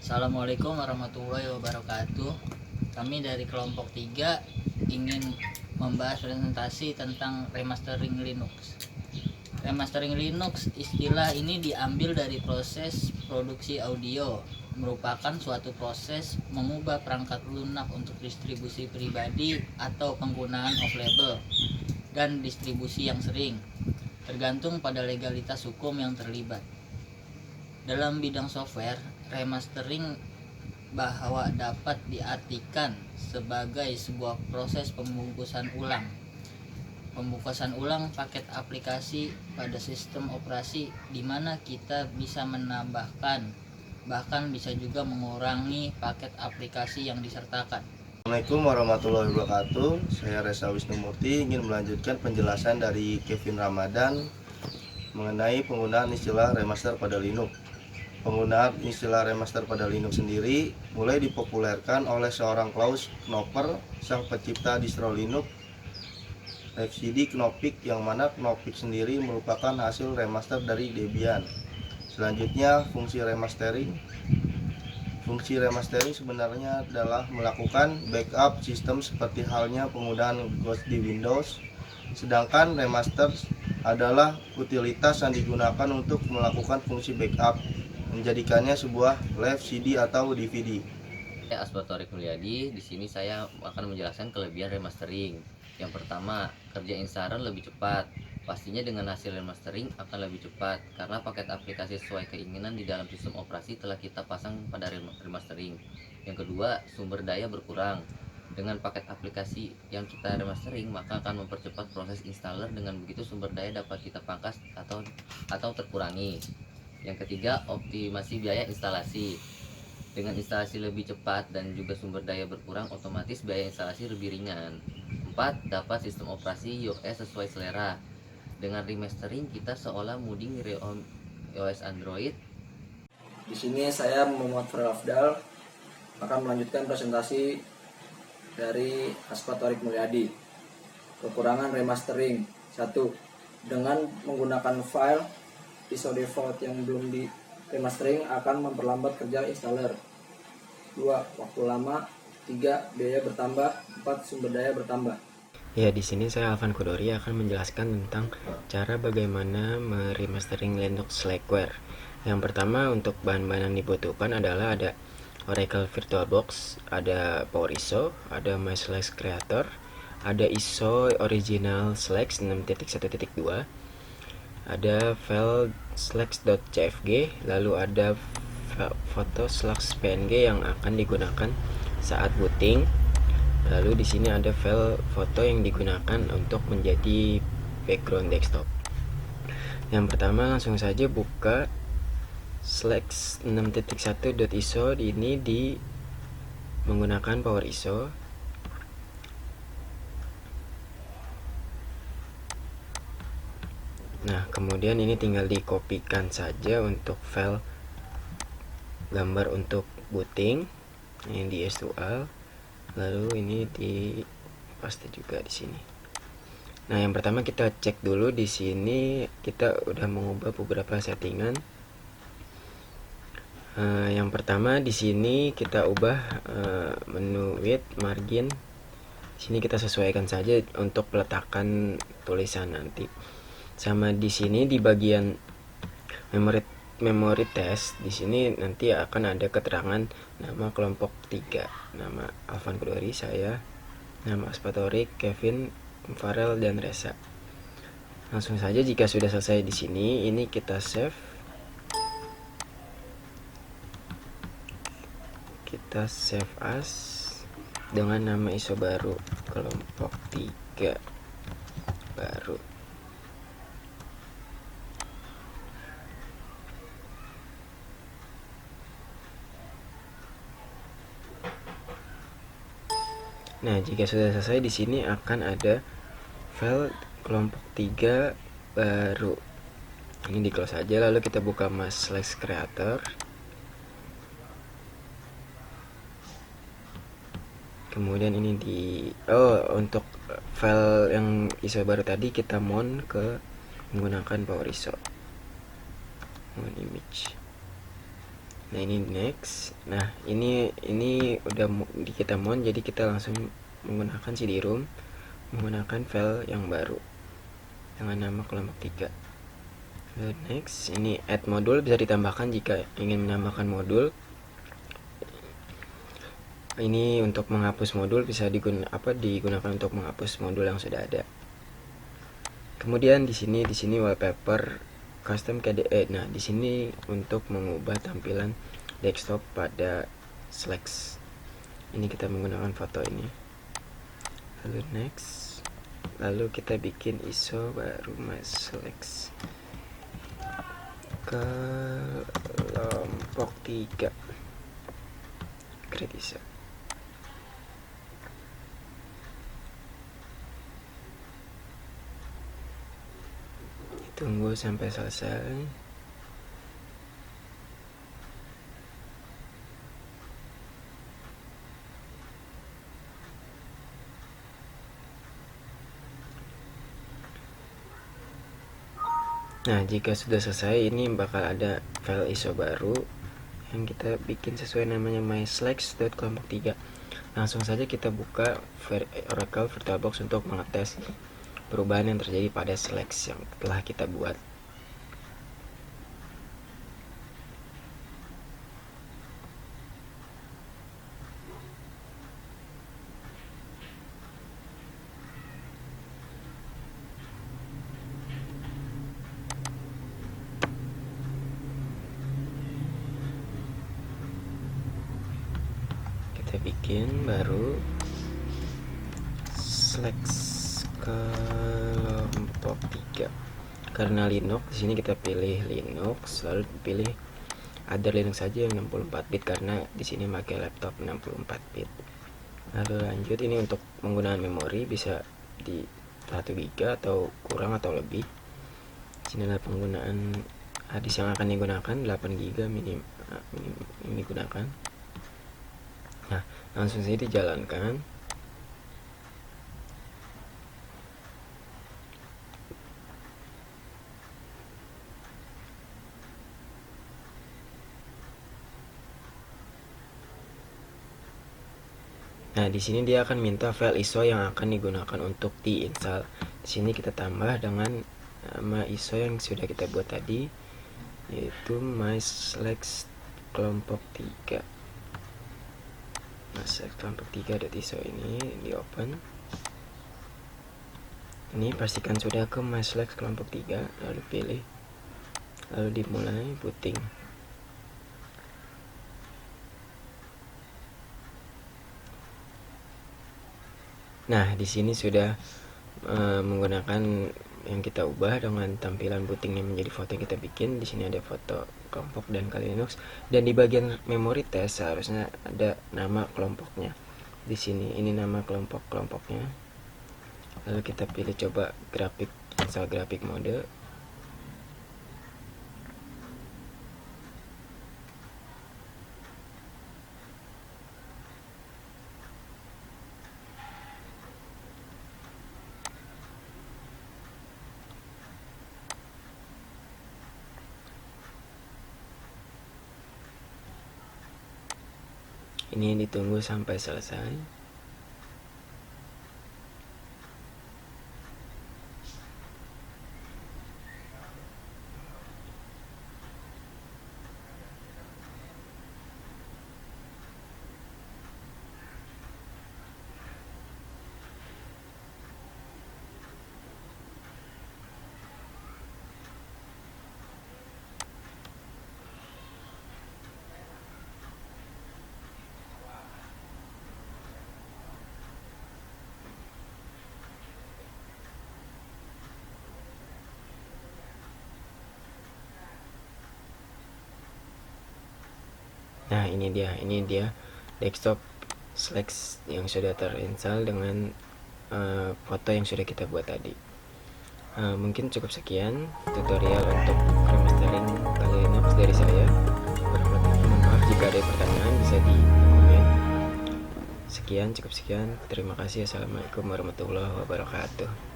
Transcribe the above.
Assalamualaikum warahmatullahi wabarakatuh. Kami dari kelompok 3 ingin membahas presentasi tentang remastering Linux. Remastering Linux, istilah ini diambil dari proses produksi audio, merupakan suatu proses mengubah perangkat lunak untuk distribusi pribadi atau penggunaan off-label dan distribusi yang sering, tergantung pada legalitas hukum yang terlibat. Dalam bidang software, remastering bahwa dapat diartikan sebagai sebuah proses pembungkusan ulang paket aplikasi pada sistem operasi, di mana kita bisa menambahkan, bahkan bisa juga mengurangi paket aplikasi yang disertakan. Assalamualaikum warahmatullahi wabarakatuh. Saya Reza Wisnumurti ingin melanjutkan penjelasan dari Kevin Ramadan mengenai penggunaan istilah remaster pada Linux. Penggunaan istilah remaster pada Linux sendiri mulai dipopulerkan oleh seorang Klaus Knopper, sang pencipta distro Linux FCD Knoppix, yang mana Knoppix sendiri merupakan hasil remaster dari Debian. Selanjutnya, Fungsi remastering sebenarnya adalah melakukan backup sistem seperti halnya penggunaan Ghost di Windows. Sedangkan remaster adalah utilitas yang digunakan untuk melakukan fungsi backup, menjadikannya sebuah live CD atau DVD. Saya Asbatorik Mulyadi. Di sini saya akan menjelaskan kelebihan remastering. Yang pertama, kerja installer lebih cepat. Pastinya dengan hasil remastering akan lebih cepat karena paket aplikasi sesuai keinginan di dalam sistem operasi telah kita pasang pada remastering. Yang kedua, sumber daya berkurang. Dengan paket aplikasi yang kita remastering, maka akan mempercepat proses installer. Dengan begitu sumber daya dapat kita pangkas atau terkurangi. Yang ketiga, optimasi biaya instalasi. Dengan instalasi lebih cepat dan juga sumber daya berkurang, otomatis biaya instalasi lebih ringan. 4. Dapat sistem operasi iOS sesuai selera. Dengan remastering kita seolah modding iOS Android. Di sini saya Muhammad Farel Afdal akan melanjutkan presentasi dari Asbatorik Mulyadi. Kekurangan remastering. 1. Dengan menggunakan file ISO default yang belum di remastering akan memperlambat kerja installer. 2. Waktu lama. 3. Biaya bertambah. 4. Sumber daya bertambah. Ya, di sini saya Alvan Kudori akan menjelaskan tentang cara bagaimana meremastering Linux Slackware. Yang pertama, untuk bahan-bahan yang dibutuhkan adalah ada Oracle VirtualBox, ada PowerISO, ada MySlash Creator, ada ISO original Slash 6.1.2, ada file slash.cfg, lalu ada foto slash png yang akan digunakan saat booting. Lalu di sini ada file foto yang digunakan untuk menjadi background desktop. Yang pertama, langsung saja buka slash 6.1.iso. Ini menggunakan PowerISO. Nah, kemudian ini tinggal dikopikan saja untuk file gambar untuk booting yang di S2Al. Lalu ini dipaste juga di sini. Nah, yang pertama kita cek dulu di sini kita udah mengubah beberapa settingan. Yang pertama di sini kita ubah menu width, margin. Di sini kita sesuaikan saja untuk peletakan tulisan nanti. Sama di sini di bagian memory test, di sini nanti akan ada keterangan nama kelompok 3, nama Alvan Kudori, saya, nama Asbatorik, Kevin, Farel, dan Reza. Langsung saja jika sudah selesai di sini, ini kita save. Kita save as dengan nama ISO baru kelompok 3 baru. Nah, jika sudah selesai di sini akan ada file kelompok 3 baru. Ini di close saja, lalu kita buka MySlash Creator. Kemudian ini untuk file yang ISO baru tadi kita mount ke menggunakan PowerISO. Mount image. Nah ini next. Nah ini udah kita mount, jadi kita langsung menggunakan CD-ROM, menggunakan file yang baru dengan nama kelompok 3. Lalu next, ini add modul bisa ditambahkan jika ingin menambahkan modul. Ini untuk menghapus modul, bisa digunakan untuk menghapus modul yang sudah ada. Kemudian di sini wallpaper custom KDE. Nah, di sini untuk mengubah tampilan desktop pada Slex. Ini kita menggunakan foto ini. Lalu next. Lalu kita bikin ISO baru Slex. Kelompok 3. Create ISO. Tunggu sampai selesai. Nah, jika sudah selesai, ini bakal ada file ISO baru yang kita bikin sesuai namanya myslex.kelompok 3. Langsung saja kita buka Oracle VirtualBox untuk mengetes perubahan yang terjadi pada Slex yang telah kita buat. Kita bikin baru Slex kelompok 3 karena Linux. Di sini kita pilih Linux, lalu pilih other Linux saja yang 64 bit karena di sini pakai laptop 64 bit. Lalu lanjut, ini untuk penggunaan memori bisa di 1 GB atau kurang atau lebih. Sini adalah penggunaan hadis yang akan digunakan 8 GB minim digunakan. Nah, langsung saja dijalankan. Nah, di sini dia akan minta file ISO yang akan digunakan untuk diinstal. Di sini kita tambah dengan nama ISO yang sudah kita buat tadi, yaitu myslex kelompok 3. Myslex kelompok 3.iso ini di open. Ini pastikan sudah ke myslex kelompok 3, lalu pilih, lalu dimulai booting. Nah, di sini sudah menggunakan yang kita ubah dengan tampilan bootingnya menjadi foto yang kita bikin. Di sini ada foto kelompok dan Kali Linux, dan di bagian memori test seharusnya ada nama kelompoknya. Di sini ini nama kelompoknya. Lalu kita pilih coba grafik, install grafik mode. Ini ditunggu sampai selesai. Nah, ini dia desktop Slex yang sudah terinstall dengan foto yang sudah kita buat tadi. Mungkin cukup sekian tutorial untuk remastering Kali Linux dari saya. Mohon maaf jika ada pertanyaan, bisa di komen. Cukup sekian. Terima kasih. Assalamualaikum warahmatullahi wabarakatuh.